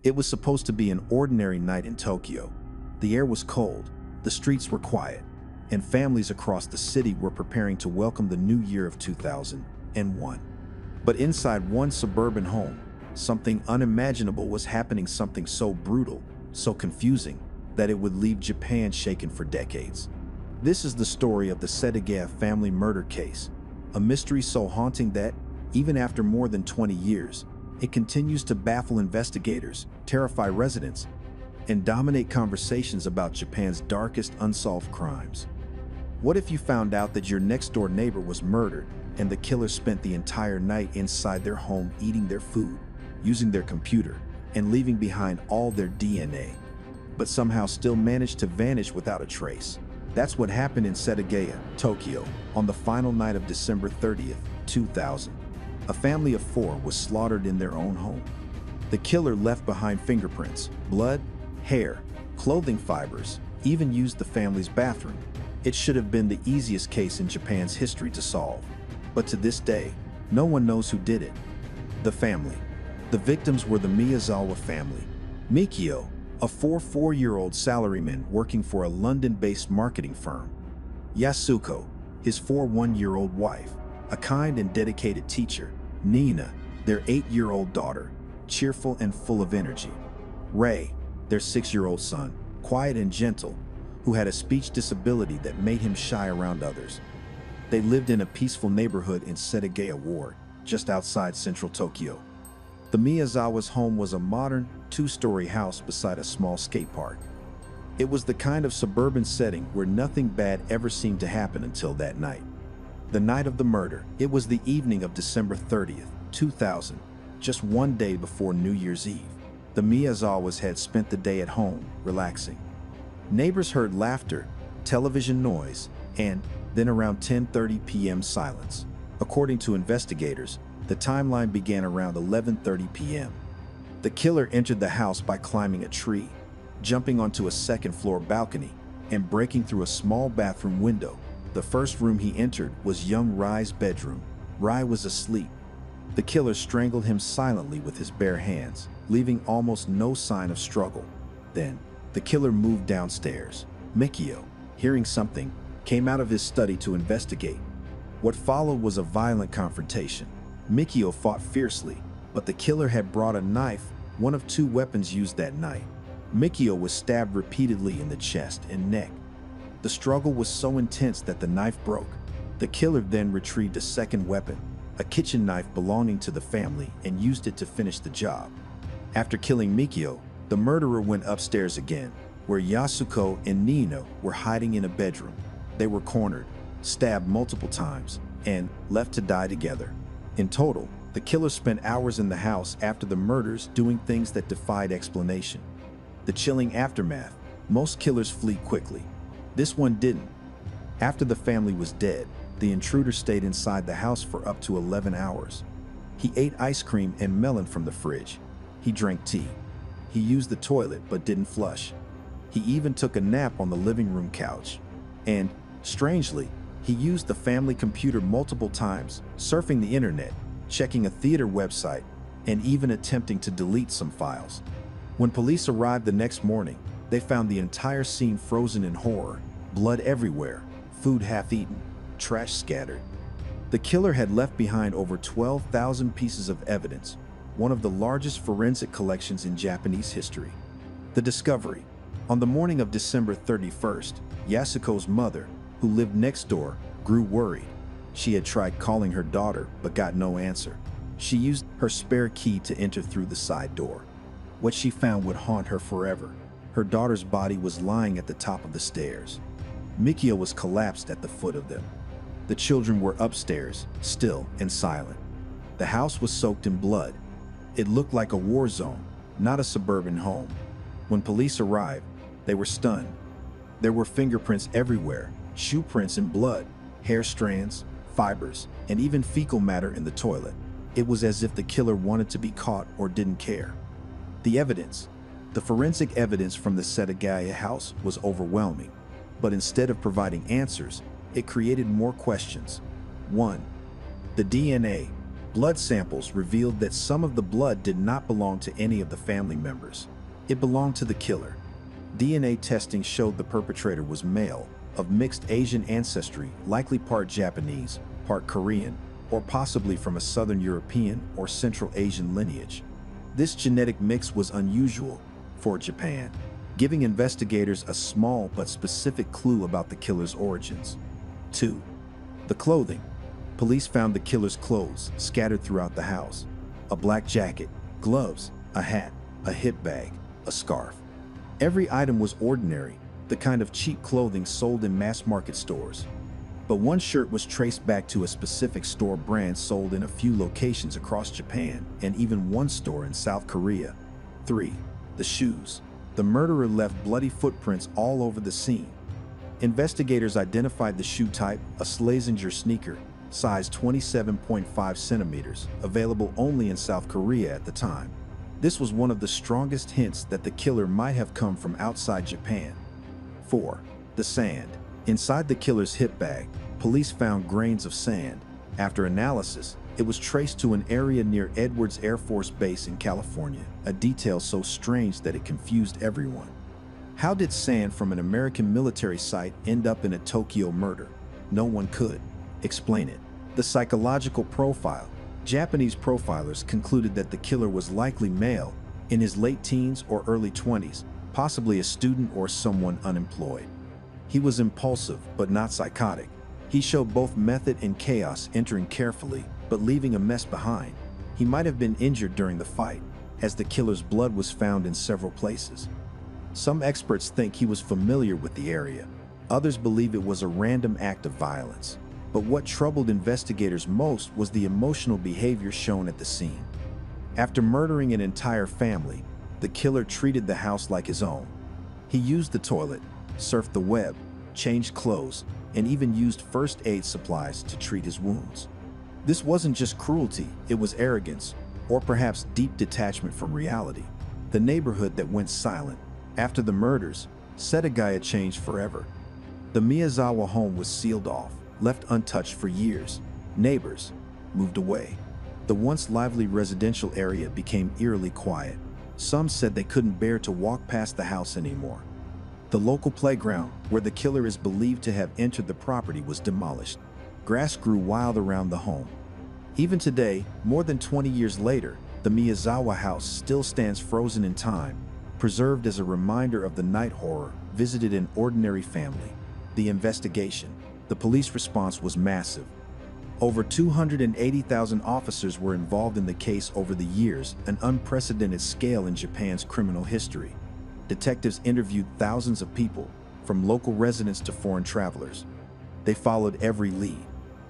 It was supposed to be an ordinary night in Tokyo. The air was cold, the streets were quiet, and families across the city were preparing to welcome the new year of 2001. But inside one suburban home, something unimaginable was happening, something so brutal, so confusing, that it would leave Japan shaken for decades. This is the story of the Setagaya family murder case, a mystery so haunting that, even after more than 20 years, it continues to baffle investigators, terrify residents, and dominate conversations about Japan's darkest unsolved crimes. What if you found out that your next-door neighbor was murdered and the killer spent the entire night inside their home eating their food, using their computer, and leaving behind all their DNA, but somehow still managed to vanish without a trace? That's what happened in Setagaya, Tokyo, on the final night of December 30th, 2000. A family of 4 was slaughtered in their own home. The killer left behind fingerprints, blood, hair, clothing fibers, even used the family's bathroom. It should have been the easiest case in Japan's history to solve. But to this day, no one knows who did it. The family. The victims were the Miyazawa family. Mikio, a 4-year-old salaryman working for a London-based marketing firm. Yasuko, his 1-year-old wife, a kind and dedicated teacher. Nina, their 8-year-old daughter, cheerful and full of energy. Ray, their 6-year-old son, quiet and gentle, who had a speech disability that made him shy around others. They lived in a peaceful neighborhood in Setagaya Ward, just outside central Tokyo. The Miyazawa's home was a modern, 2-story house beside a small skate park. It was the kind of suburban setting where nothing bad ever seemed to happen until that night. The night of the murder. It was the evening of December 30th, 2000, just one day before New Year's Eve. The Miyazawas had spent the day at home, relaxing. Neighbors heard laughter, television noise, and then around 10:30 p.m. silence. According to investigators, the timeline began around 11:30 p.m. The killer entered the house by climbing a tree, jumping onto a second-floor balcony, and breaking through a small bathroom window. The first room he entered was young Rai's bedroom. Rai was asleep. The killer strangled him silently with his bare hands, leaving almost no sign of struggle. Then, the killer moved downstairs. Mikio, hearing something, came out of his study to investigate. What followed was a violent confrontation. Mikio fought fiercely, but the killer had brought a knife, one of 2 weapons used that night. Mikio was stabbed repeatedly in the chest and neck. The struggle was so intense that the knife broke. The killer then retrieved a second weapon, a kitchen knife belonging to the family, and used it to finish the job. After killing Mikio, the murderer went upstairs again, where Yasuko and Nino were hiding in a bedroom. They were cornered, stabbed multiple times, and left to die together. In total, the killer spent hours in the house after the murders doing things that defied explanation. The chilling aftermath. Most killers flee quickly. This one didn't. After the family was dead, the intruder stayed inside the house for up to 11 hours. He ate ice cream and melon from the fridge. He drank tea. He used the toilet but didn't flush. He even took a nap on the living room couch. And, strangely, he used the family computer multiple times, surfing the internet, checking a theater website, and even attempting to delete some files. When police arrived the next morning, they found the entire scene frozen in horror. Blood everywhere, food half-eaten, trash scattered. The killer had left behind over 12,000 pieces of evidence, one of the largest forensic collections in Japanese history. The discovery. On the morning of December 31st, Yasuko's mother, who lived next door, grew worried. She had tried calling her daughter but got no answer. She used her spare key to enter through the side door. What she found would haunt her forever. Her daughter's body was lying at the top of the stairs. Mikio was collapsed at the foot of them. The children were upstairs, still and silent. The house was soaked in blood. It looked like a war zone, not a suburban home. When police arrived, they were stunned. There were fingerprints everywhere, shoe prints and blood, hair strands, fibers, and even fecal matter in the toilet. It was as if the killer wanted to be caught or didn't care. The evidence. The forensic evidence from the Setagaya house was overwhelming, but instead of providing answers, it created more questions. 1. The DNA. Blood samples revealed that some of the blood did not belong to any of the family members. It belonged to the killer. DNA testing showed the perpetrator was male, of mixed Asian ancestry, likely part Japanese, part Korean, or possibly from a Southern European or Central Asian lineage. This genetic mix was unusual for Japan, giving investigators a small but specific clue about the killer's origins. 2. The clothing. Police found the killer's clothes scattered throughout the house. A black jacket, gloves, a hat, a hip bag, a scarf. Every item was ordinary, the kind of cheap clothing sold in mass-market stores. But one shirt was traced back to a specific store brand sold in a few locations across Japan and even one store in South Korea. 3. The shoes. The murderer left bloody footprints all over the scene. Investigators identified the shoe type, a Schlesinger sneaker, size 27.5 centimeters, available only in South Korea at the time. This was one of the strongest hints that the killer might have come from outside Japan. 4. The sand. Inside the killer's hip bag, police found grains of sand. After analysis, it was traced to an area near Edwards Air Force Base in California, a detail so strange that it confused everyone. How did sand from an American military site end up in a Tokyo murder? No one could explain it. The psychological profile. Japanese profilers concluded that the killer was likely male, in his late teens or early 20s, possibly a student or someone unemployed. He was impulsive, but not psychotic. He showed both method and chaos, entering carefully, but leaving a mess behind. He might have been injured during the fight, as the killer's blood was found in several places. Some experts think he was familiar with the area. Others believe it was a random act of violence. But what troubled investigators most was the emotional behavior shown at the scene. After murdering an entire family, the killer treated the house like his own. He used the toilet, surfed the web, changed clothes, and even used first aid supplies to treat his wounds. This wasn't just cruelty, it was arrogance, or perhaps deep detachment from reality. The neighborhood that went silent. After the murders, Setagaya changed forever. The Miyazawa home was sealed off, left untouched for years. Neighbors moved away. The once lively residential area became eerily quiet. Some said they couldn't bear to walk past the house anymore. The local playground, where the killer is believed to have entered the property, was demolished. Grass grew wild around the home. Even today, more than 20 years later, the Miyazawa house still stands frozen in time, preserved as a reminder of the night horror visited an ordinary family. The investigation. The police response was massive. Over 280,000 officers were involved in the case over the years, an unprecedented scale in Japan's criminal history. Detectives interviewed thousands of people, from local residents to foreign travelers. They followed every lead: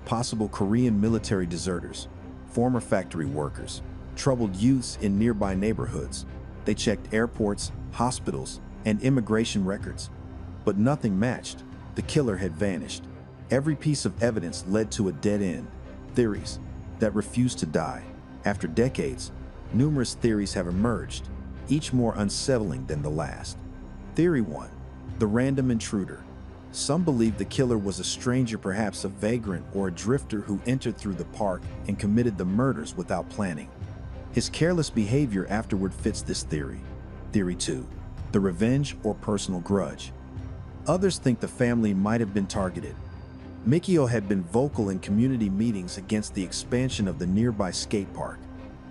possible Korean military deserters, former factory workers, troubled youths in nearby neighborhoods. They checked airports, hospitals, and immigration records. But nothing matched. The killer had vanished. Every piece of evidence led to a dead end. Theories that refused to die. After decades, numerous theories have emerged, each more unsettling than the last. Theory 1. The random intruder. Some believe the killer was a stranger, perhaps a vagrant or a drifter who entered through the park and committed the murders without planning. His careless behavior afterward fits this theory. Theory 2. The revenge or personal grudge. Others think the family might have been targeted. Mikio had been vocal in community meetings against the expansion of the nearby skate park.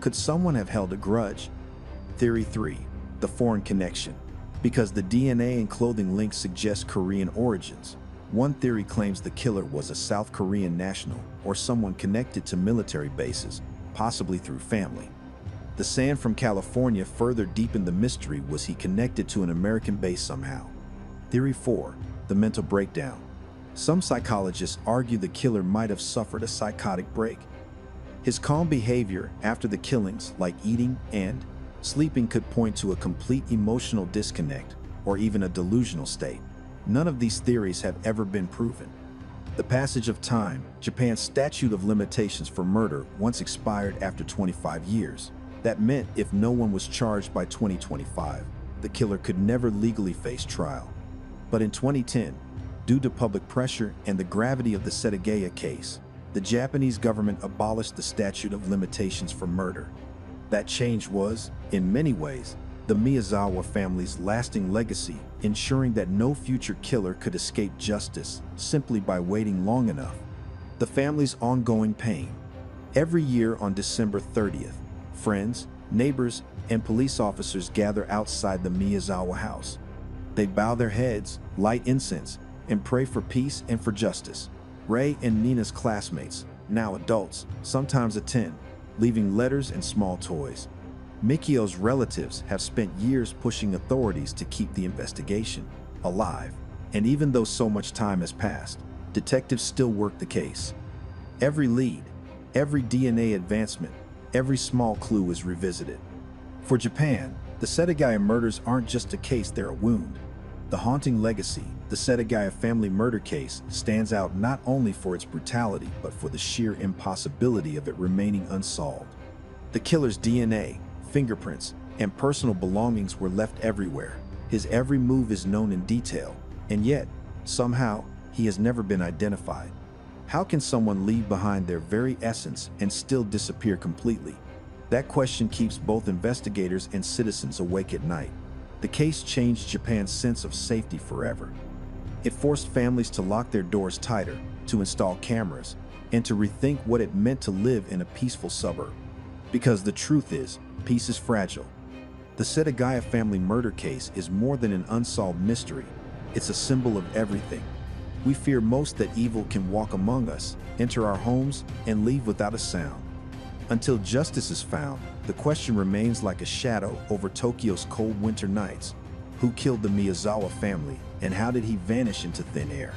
Could someone have held a grudge? Theory 3. The foreign connection. Because the DNA and clothing links suggest Korean origins, one theory claims the killer was a South Korean national or someone connected to military bases, possibly through family. The sand from California further deepened the mystery. Was he connected to an American base somehow? Theory 4. The mental breakdown. Some psychologists argue the killer might have suffered a psychotic break. His calm behavior after the killings, like eating and sleeping, could point to a complete emotional disconnect or even a delusional state. None of these theories have ever been proven. The passage of time. Japan's statute of limitations for murder once expired after 25 years. That meant if no one was charged by 2025, the killer could never legally face trial. But in 2010, due to public pressure and the gravity of the Setagaya case, the Japanese government abolished the statute of limitations for murder. That change was, in many ways, the Miyazawa family's lasting legacy, ensuring that no future killer could escape justice simply by waiting long enough. The family's ongoing pain. Every year on December 30th, friends, neighbors, and police officers gather outside the Miyazawa house. They bow their heads, light incense, and pray for peace and for justice. Ray and Nina's classmates, now adults, sometimes attend, leaving letters and small toys. Mikio's relatives have spent years pushing authorities to keep the investigation alive, and even though so much time has passed, detectives still work the case. Every lead, every DNA advancement, every small clue is revisited. For Japan, the Setagaya murders aren't just a case, they're a wound. The haunting legacy, the Setagaya family murder case, stands out not only for its brutality but for the sheer impossibility of it remaining unsolved. The killer's DNA, fingerprints, and personal belongings were left everywhere. His every move is known in detail, and yet, somehow, he has never been identified. How can someone leave behind their very essence and still disappear completely? That question keeps both investigators and citizens awake at night. The case changed Japan's sense of safety forever. It forced families to lock their doors tighter, to install cameras, and to rethink what it meant to live in a peaceful suburb. Because the truth is, peace is fragile. The Setagaya family murder case is more than an unsolved mystery. It's a symbol of everything. We fear most that evil can walk among us, enter our homes, and leave without a sound. Until justice is found, the question remains like a shadow over Tokyo's cold winter nights. Who killed the Miyazawa family, and how did he vanish into thin air?